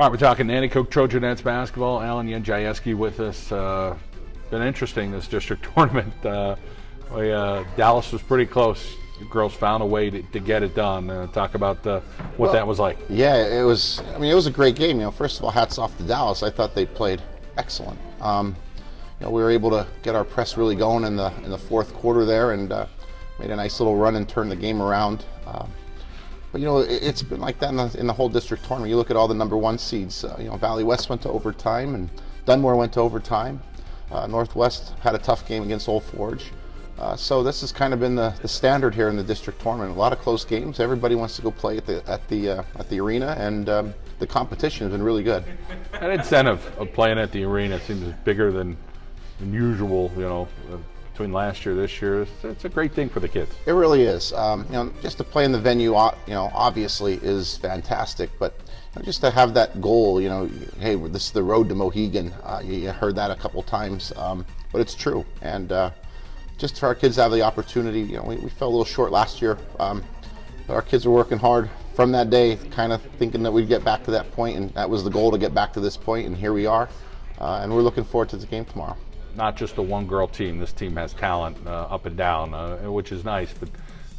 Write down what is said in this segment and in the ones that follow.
All right, we're talking Nanticoke Trojanettes basketball. Alan Jędrzejewski with us. Been interesting, this district tournament. Dallas was pretty close. You girls found a way to get it done. Talk about what that was like. Yeah, it was. I mean, it was a great game. First of all, hats off to Dallas. I thought they played excellent. We were able to get our press really going in the fourth quarter there, and made a nice little run and turned the game around. But it's been like that in the whole district tournament. You look at all the number one seeds. Valley West went to overtime, and Dunmore went to overtime. Northwest had a tough game against Old Forge. So this has kind of been the standard here in the district tournament. A lot of close games. Everybody wants to go play at the arena, and the competition has been really good. That incentive of playing at the arena seems bigger than usual. Between last year, this year, it's a great thing for the kids. It really is. Just to play in the venue, obviously is fantastic. But just to have that goal, hey, this is the road to Mohegan. You heard that a couple times, but it's true. And just for our kids to have the opportunity, we fell a little short last year. But our kids were working hard from that day, kind of thinking that we'd get back to that point, and that was the goal, to get back to this point, and here we are. And we're looking forward to the game tomorrow. Not just a one-girl team. This team has talent up and down, which is nice. But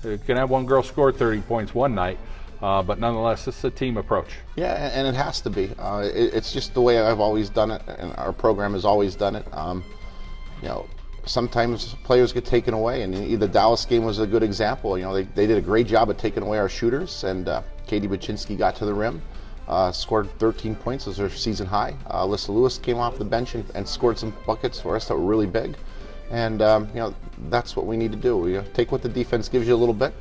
you can have one girl score 30 points one night, but nonetheless, it's a team approach. Yeah, and it has to be. It's just the way I've always done it, and our program has always done it. Sometimes players get taken away, and the Dallas game was a good example. They did a great job of taking away our shooters, and Katie Baczynski got to the rim. Scored 13 points as her season high. Alyssa Lewis came off the bench and scored some buckets for us that were really big. And that's what we need to do. Take what the defense gives you a little bit,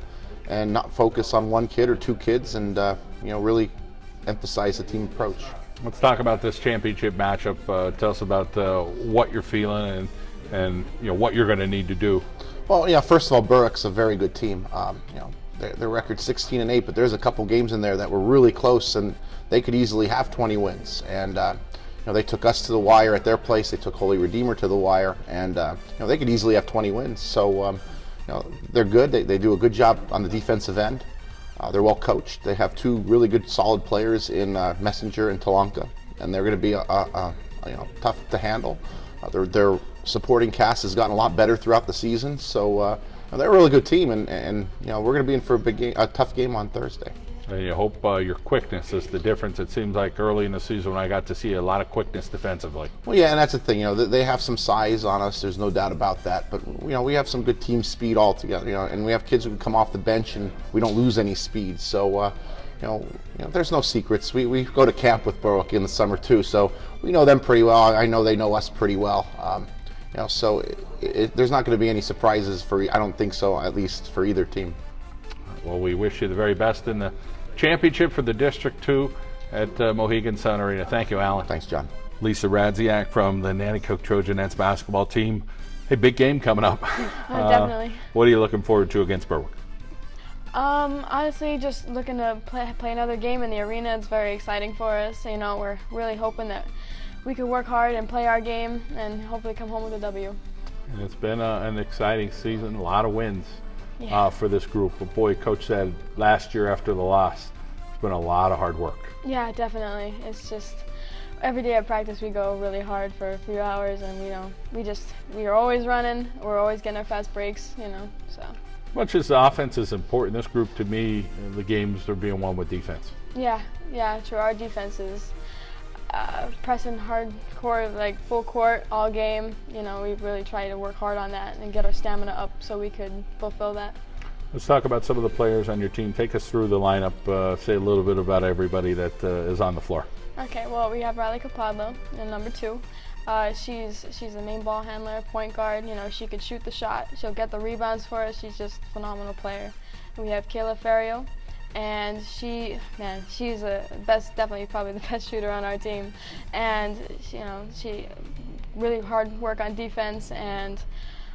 and not focus on one kid or two kids, and really emphasize the team approach. Let's talk about this championship matchup. Tell us about what you're feeling and what you're going to need to do. Well, first of all, Berwick's a very good team. Their record's 16-8, but there's a couple games in there that were really close, and they could easily have 20 wins. And they took us to the wire at their place. They took Holy Redeemer to the wire, and they could easily have 20 wins. So they're good. They do a good job on the defensive end. They're well coached. They have two really good, solid players in Messenger and Talanka, and they're going to be tough to handle. Their supporting cast has gotten a lot better throughout the season. So. They're a really good team, and we're going to be in for a tough game on Thursday. And you hope your quickness is the difference. It seems like early in the season when I got to see a lot of quickness defensively. Well, yeah, and that's the thing. They have some size on us. There's no doubt about that. But we have some good team speed altogether. And we have kids who can come off the bench, and we don't lose any speed. So there's no secrets. We go to camp with Berwick in the summer too, so we know them pretty well. I know they know us pretty well. So there's not going to be any surprises I don't think so, at least for either team. Well, we wish you the very best in the championship for the District 2 at Mohegan Sun Arena. Thank you, Alan. Thanks, John. Lisa Radziak from the Nanticoke Trojanettes basketball team. Hey, big game coming up. Definitely. What are you looking forward to against Berwick? Honestly, just looking to play another game in the arena. It's very exciting for us. We're really hoping that we can work hard and play our game and hopefully come home with a W. And it's been an exciting season, a lot of wins for this group. But boy, Coach said last year after the loss, it's been a lot of hard work. Yeah, definitely. It's just every day at practice we go really hard for a few hours, and we are always running. We're always getting our fast breaks, so. Much as the offense is important, this group to me, the games are being won with defense. Yeah, true. Our defense is pressing hardcore, like full court all game. We really try to work hard on that and get our stamina up so we could fulfill that. Let's talk about some of the players on your team. Take us through the lineup. Say a little bit about everybody that is on the floor. Okay, well, we have Riley Capadlo in number 2. She's the main ball handler, point guard. She could shoot the shot. She'll get the rebounds for us. She's just a phenomenal player. And we have Kayla Ferrio. And she's the best, definitely probably the best shooter on our team. And she really hard work on defense. And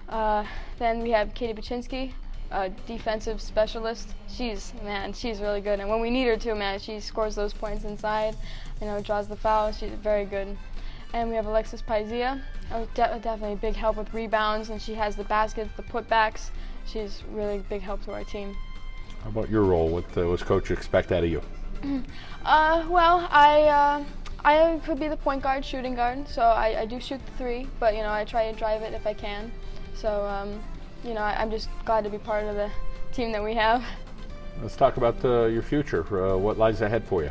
then we have Katie Baczynski, a defensive specialist. She's really good. And when we need her to, she scores those points inside. Draws the foul. She's very good. And we have Alexis Paizia, definitely a big help with rebounds, and she has the baskets, the putbacks. She's really a big help to our team. How about your role? What does Coach expect out of you? Well, I could be the point guard, shooting guard, so I do shoot the three, but I try to drive it if I can. So I'm just glad to be part of the team that we have. Let's talk about your future. What lies ahead for you?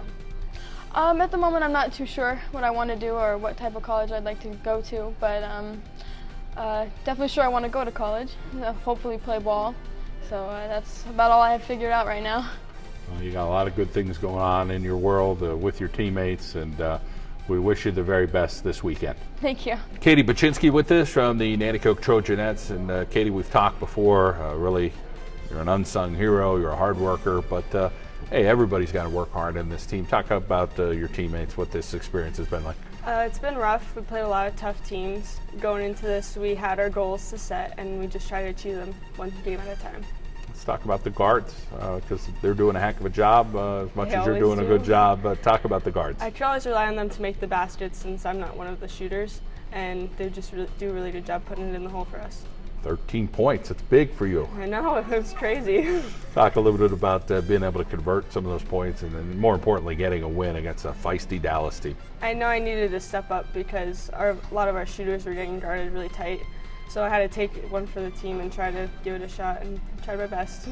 At the moment, I'm not too sure what I want to do or what type of college I'd like to go to, but definitely sure I want to go to college, hopefully play ball. So that's about all I have figured out right now. Well, you got a lot of good things going on in your world with your teammates, and we wish you the very best this weekend. Thank you. Katie Baczynski with us from the Nanticoke Trojanettes. And Katie, we've talked before, really, you're an unsung hero, you're a hard worker, but hey, everybody's got to work hard in this team. Talk about your teammates, what this experience has been like. It's been rough. We played a lot of tough teams. Going into this, we had our goals to set, and we just try to achieve them one game at a time. Let's talk about the guards, because they're doing a heck of a job, as much They as you're always doing a do. good job. Talk about the guards. I try always rely on them to make the baskets since I'm not one of the shooters, and they just do a really good job putting it in the hole for us. 13 points, it's big for you. I know, it was crazy. Talk a little bit about being able to convert some of those points, and then more importantly, getting a win against a feisty Dallas team. I know I needed to step up because a lot of our shooters were getting guarded really tight, so I had to take one for the team and try to give it a shot and try my best.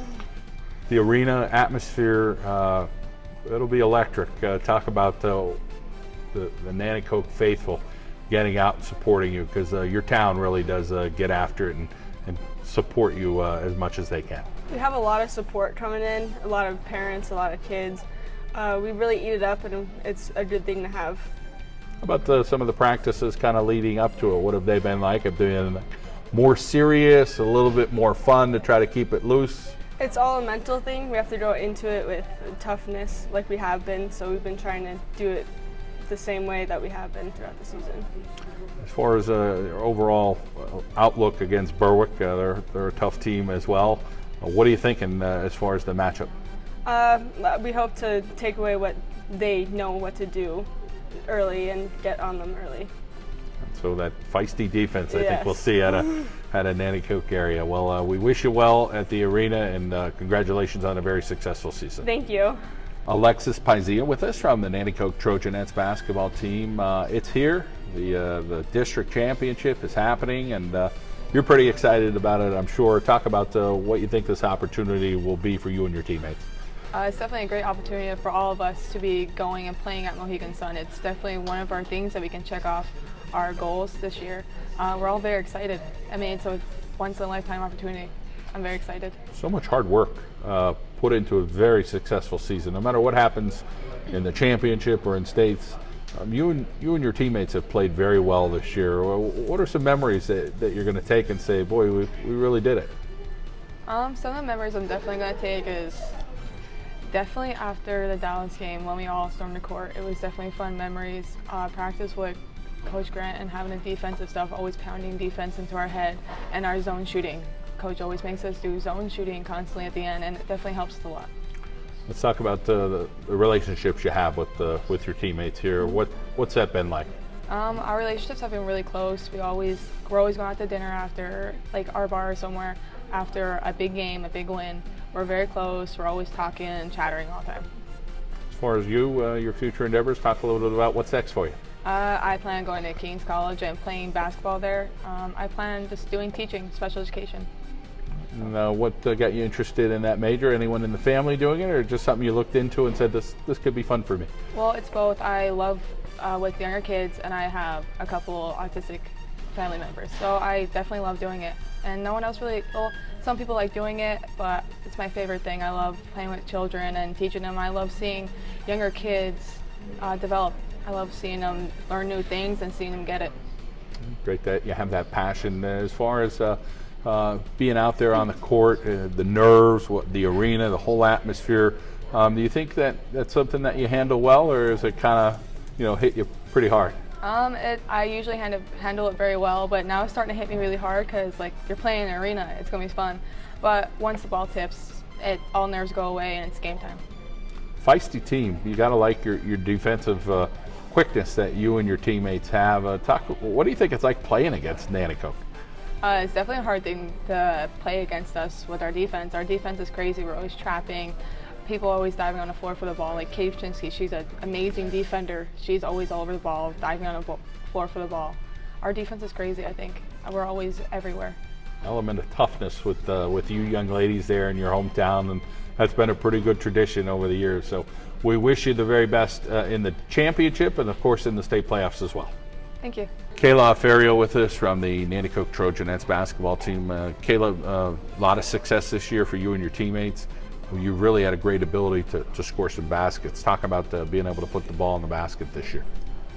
The arena atmosphere, it'll be electric. Talk about the Nanticoke faithful getting out and supporting you, because your town really does get after it and support you as much as they can. We have a lot of support coming in, a lot of parents, a lot of kids. We really eat it up, and it's a good thing to have. How about some of the practices kind of leading up to it? What have they been like? Have they been more serious, a little bit more fun to try to keep it loose? It's all a mental thing. We have to go into it with toughness like we have been, so we've been trying to do it the same way that we have been throughout the season. As far as your overall outlook against Berwick, they're a tough team as well. What are you thinking as far as the matchup? We hope to take away what they know what to do early and get on them early. So that feisty defense, I think Yes. we'll see at a Nanticoke area. Well, we wish you well at the arena, and congratulations on a very successful season. Thank you. Alexis Paizia with us from the Nanticoke Trojanettes basketball team. It's here. The district championship is happening, and you're pretty excited about it, I'm sure. Talk about what you think this opportunity will be for you and your teammates. It's definitely a great opportunity for all of us to be going and playing at Mohegan Sun. It's definitely one of our things that we can check off our goals this year. We're all very excited. I mean, it's a once-in-a-lifetime opportunity. I'm very excited. So much hard work put into a very successful season. No matter what happens in the championship or in states, you and your teammates have played very well this year. What are some memories that you're going to take and say, boy, we really did it? Some of the memories I'm definitely going to take is definitely after the Dallas game when we all stormed the court. It was definitely fun memories. Practice with Coach Grant and having the defensive stuff, always pounding defense into our head, and our zone shooting. Coach always makes us do zone shooting constantly at the end, and it definitely helps us a lot. Let's talk about the relationships you have with your teammates here. What's that been like? Our relationships have been really close. We're always going out to dinner after, like our bar or somewhere, after a big game, a big win. We're very close. We're always talking and chattering all the time. As far as you, your future endeavors, talk a little bit about what's next for you. I plan on going to King's College and playing basketball there. I plan on just doing teaching, special education. And what got you interested in that major? Anyone in the family doing it, or just something you looked into and said, this could be fun for me? Well, it's both. I love with younger kids, and I have a couple autistic family members. So I definitely love doing it. And no one else really, well, some people like doing it, but it's my favorite thing. I love playing with children and teaching them. I love seeing younger kids develop. I love seeing them learn new things and seeing them get it. Great that you have that passion. As far as being out there on the court, the nerves, the arena, the whole atmosphere, do you think that's something that you handle well, or is it kind of hit you pretty hard? I usually handle it very well, but now it's starting to hit me really hard because like you're playing in an arena, it's gonna be fun. But once the ball tips, all nerves go away and it's game time. Feisty team. You got to like your defensive quickness that you and your teammates have. What do you think it's like playing against Nanticoke? It's definitely a hard thing to play against us with our defense. Our defense is crazy. We're always trapping. people always diving on the floor for the ball. Like Kate Chinsky, she's an amazing defender. She's always all over the ball, diving on the floor for the ball. Our defense is crazy, I think. We're always everywhere. Element of toughness with you young ladies there in your hometown, and that's been a pretty good tradition over the years. So we wish you the very best in the championship and, of course, in the state playoffs as well. Thank you. Kayla Ferriero with us from the Nanticoke Trojanettes basketball team. Kayla, a lot of success this year for you and your teammates. You really had a great ability to score some baskets. Talk about being able to put the ball in the basket this year.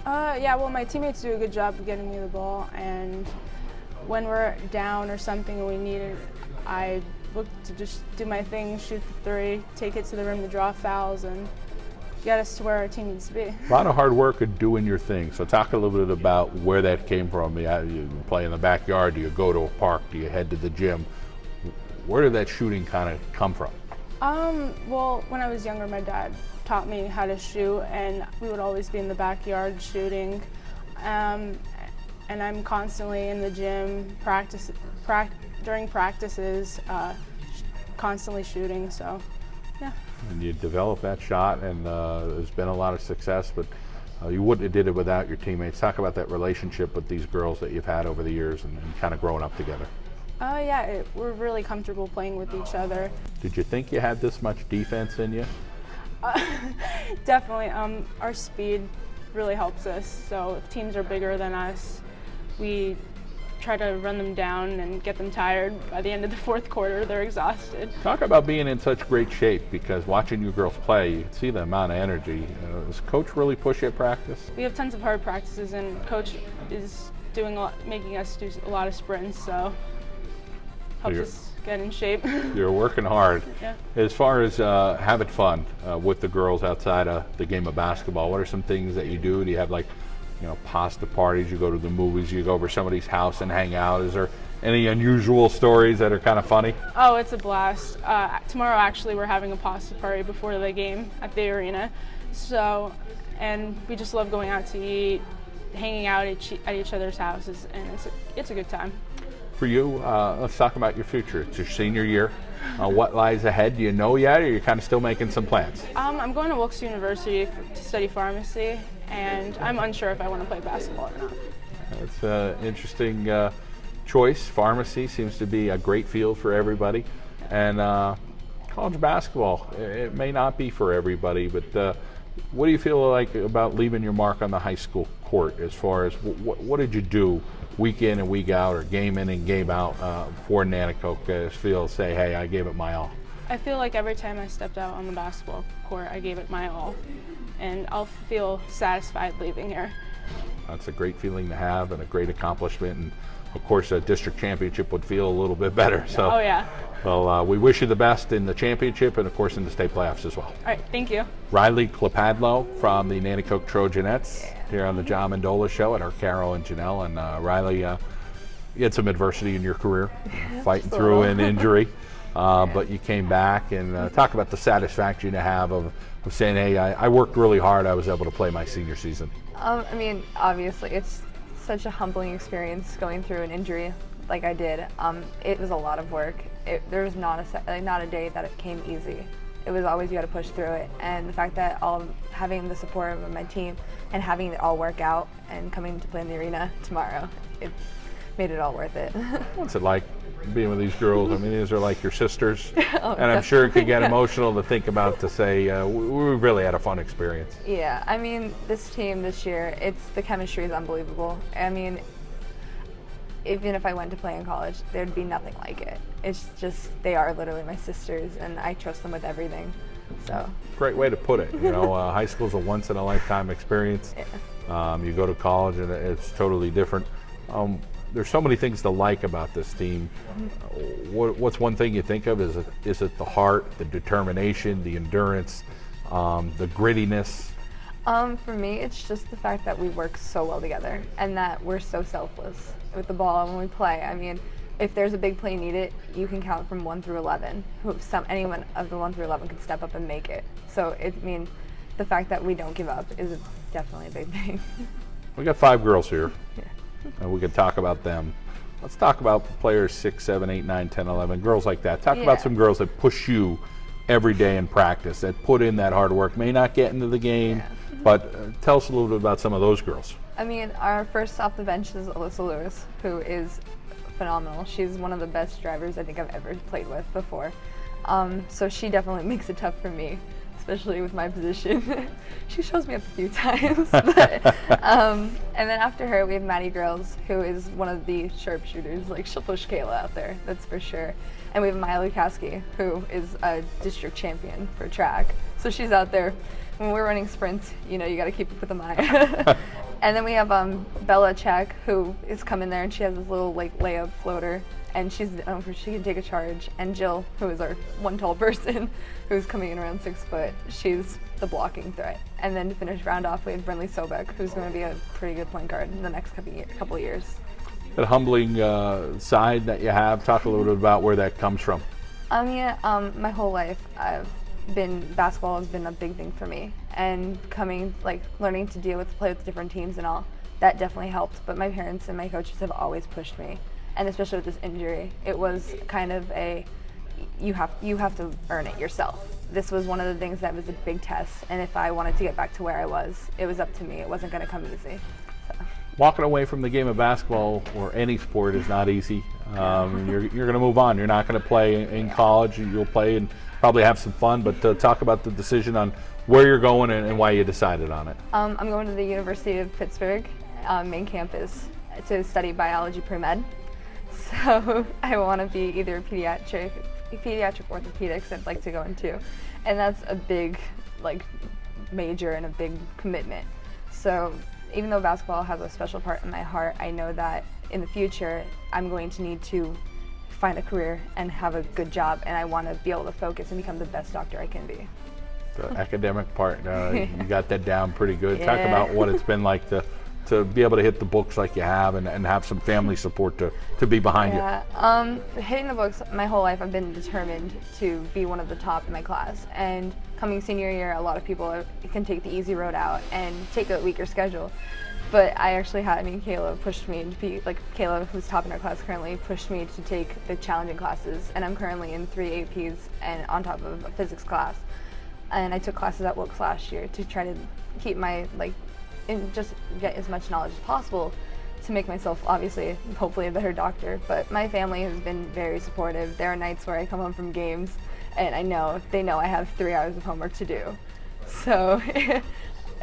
Yeah, well, my teammates do a good job of getting me the ball, and when we're down or something and we need it, I look to just do my thing, shoot the three, take it to the rim to draw fouls, and get us to where our team needs to be. A lot of hard work of doing your thing. So talk a little bit about where that came from. You play in the backyard, do you go to a park, do you head to the gym? Where did that shooting kind of come from? Well, when I was younger, my dad taught me how to shoot, and we would always be in the backyard shooting. And I'm constantly in the gym, during practices, constantly shooting, so yeah. And you developed that shot, and there's been a lot of success, but you wouldn't have did it without your teammates. Talk about that relationship with these girls that you've had over the years and kind of growing up together. Yeah, we're really comfortable playing with each other. Did you think you had this much defense in you? Definitely. Our speed really helps us, so if teams are bigger than us, we try to run them down and get them tired. By the end of the fourth quarter, they're exhausted. Talk about being in such great shape, because watching you girls play, you can see the amount of energy. Does Coach really push you at practice? We have tons of hard practices, and Coach is making us do a lot of sprints, so helps us get in shape. You're working hard. Yeah. As far as having fun with the girls outside of the game of basketball, what are some things that you do? Do you have pasta parties? You go to the movies, you go over somebody's house and hang out. Is there any unusual stories that are kind of funny? Oh, it's a blast. Tomorrow, actually, we're having a pasta party before the game at the arena. So, and we just love going out to eat, hanging out at each other's houses, and it's a good time. For you, let's talk about your future. It's your senior year. What lies ahead? Do you know yet, or are you kind of still making some plans? I'm going to Wilkes University to study pharmacy, and I'm unsure if I want to play basketball or not. It's an interesting choice. Pharmacy seems to be a great field for everybody, and college basketball, it may not be for everybody, but what do you feel like about leaving your mark on the high school court, as far as what did you do week in and week out, or game in and game out for Nanticoke? Say, hey, I gave it my all. I feel like every time I stepped out on the basketball court, I gave it my all, and I'll feel satisfied leaving here. That's a great feeling to have, and a great accomplishment, and of course a district championship would feel a little bit better. So, oh yeah. Well, we wish you the best in the championship, and of course in the state playoffs as well. All right, thank you. Riley Klapadlo from the Nanticoke Trojanettes here on the John Mendola Show at Arcaro and Genell. And Riley, you had some adversity in your career, fighting through an injury, but you came back, and talk about the satisfaction you have of saying, hey, I worked really hard, I was able to play my senior season. I mean, obviously it's such a humbling experience going through an injury like I did. It was a lot of work. There was not a day that it came easy. It was always, you got to push through it, and the fact that having the support of my team and having it all work out and coming to play in the arena tomorrow, it made it all worth it. What's it like being with these girls? I mean, these are like your sisters, Oh, and I'm sure it could get yeah. emotional to think about, to say we really had a fun experience. Yeah, I mean, this team this year, the chemistry is unbelievable. I mean, even if I went to play in college, there'd be nothing like it. It's just, they are literally my sisters, and I trust them with everything. So Great way to put it. You know, high school's a once-in-a-lifetime experience. yeah. You go to college, and it's totally different. There's so many things to like about this team. What's one thing you think of? Is it the heart, the determination, the endurance, the grittiness? For me, it's just the fact that we work so well together and that we're so selfless with the ball when we play. I mean, if there's a big play needed, you can count from 1 through 11. Anyone of the 1 through 11 can step up and make it. So, the fact that we don't give up is definitely a big thing. We got 5 girls here, Yeah. and we can talk about them. Let's talk about players 6, 7, 8, 9, 10, 11, girls like that. Talk about Yeah. some girls that push you every day in practice, that put in that hard work, may not get into the game, but tell us a little bit about some of those girls. I mean, our first off the bench is Alyssa Lewis, who is phenomenal. She's one of the best drivers I think I've ever played with before. So she definitely makes it tough for me, especially with my position. She shows me up a few times. And then after her, we have Maddie Grills, who is one of the sharpshooters. Like, she'll push Kayla out there, that's for sure. And we have Maya Lukowski, who is a district champion for track. So she's out there. When we're running sprints, you know, you got to keep up with the Maya. And then we have Bella Check, who is coming there, and she has this little like layup floater, and she can take a charge. And Jill, who is our one tall person, who's coming in around 6 foot, she's the blocking threat. And then to finish round off, we have Brinley Sobek, who's going to be a pretty good point guard in the next couple of years. That humbling side that you have, talk a little bit about where that comes from. My whole life, basketball has been a big thing for me, and learning to play with different teams and all, that definitely helped. But my parents and my coaches have always pushed me, and especially with this injury, it was kind of you have to earn it yourself. This was one of the things that was a big test, and if I wanted to get back to where I was, it was up to me. It wasn't going to come easy. So. Walking away from the game of basketball or any sport is not easy. You're going to move on. You're not going to play in college. You'll play and probably have some fun, but talk about the decision on where you're going and why you decided on it. I'm going to the University of Pittsburgh main campus to study biology pre-med. So I want to be either pediatric orthopedics I'd like to go into, and that's a big major and a big commitment. So even though basketball has a special part in my heart, I know that in the future I'm going to need to find a career and have a good job, and I want to be able to focus and become the best doctor I can be. The academic part, you got that down pretty good. Yeah. Talk about what it's been like to be able to hit the books like you have and have some family support to be behind you. Hitting the books, my whole life I've been determined to be one of the top in my class, and coming senior year, a lot of people can take the easy road out and take a weaker schedule. But I actually Kayla pushed me to be, Kayla, who's top in our class currently, pushed me to take the challenging classes, and I'm currently in 3 APs and on top of a physics class. And I took classes at Wilkes last year to try to keep and just get as much knowledge as possible to make myself, obviously, hopefully a better doctor. But my family has been very supportive. There are nights where I come home from games and they know I have 3 hours of homework to do. So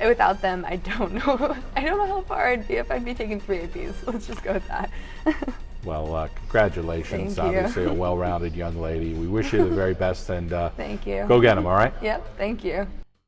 without them, I don't know how far I'd be if I'd be taking 3 APs. Let's just go with that. Well, congratulations. Thank you. Obviously a well-rounded young lady. We wish you the very best, and thank you. Go get them, all right? Yep, thank you.